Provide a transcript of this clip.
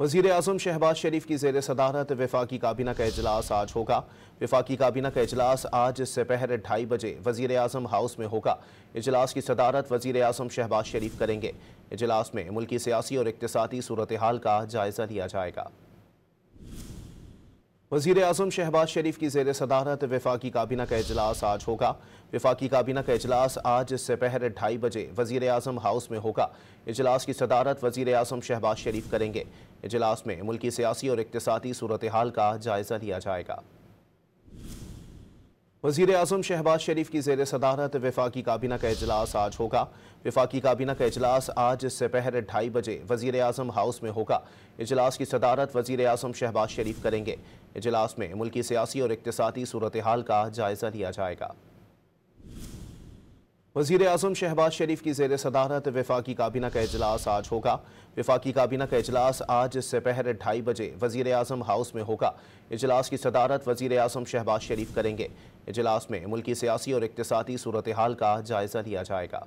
वज़ीर आज़म शहबाज शरीफ की ज़ेर सदारत वफाकी काबीना का इजलास आज होगा। वफाकी काबीना का इजलास आज दोपहर 2:30 बजे वज़ीर आज़म हाउस में होगा। इजलास की सदारत वज़ीर आज़म शहबाज शरीफ करेंगे। इजलास में मुल्की सियासी और इक़्तिसादी सूरत हाल का जायज़ा लिया जाएगा। वज़ीर आज़म शहबाज शरीफ की ज़ेर सदारत वफाकी काबीना का इजलास आज होगा। वफाकी काबीना का इजलास आज दोपहर 2:30 बजे वज़ीर आज़म हाउस में होगा। इजलास की सदारत वज़ीर आज़म शहबाज शरीफ करेंगे। इजलास में मुल्की सियासी और इक़्तिसादी सूरत हाल का जायज़ा लिया जाएगा। वज़ीर आज़म शहबाज शरीफ की ज़ेर सदारत वफाकी काबीना का इजलास आज होगा। वफाकी काबीना का इजलास आज दोपहर 2:30 बजे वज़ीर आज़म हाउस में होगा। इजलास की सदारत वज़ीर आज़म शहबाज शरीफ करेंगे। इजलास में मुल्की सियासी और इक़्तिसादी सूरत हाल का जायज़ा लिया जाएगा। वज़ीर आज़म शहबाज शरीफ की ज़ेर सदारत वफाकी काबीना का इजलास आज होगा। वफाकी काबीना का इजलास आज दोपहर 2:30 बजे वज़ीर आज़म हाउस में होगा। इजलास की सदारत वज़ीर आज़म शहबाज शरीफ करेंगे। इजलास में मुल्की सियासी और इक़्तिसादी सूरत हाल का जायज़ा लिया जाएगा।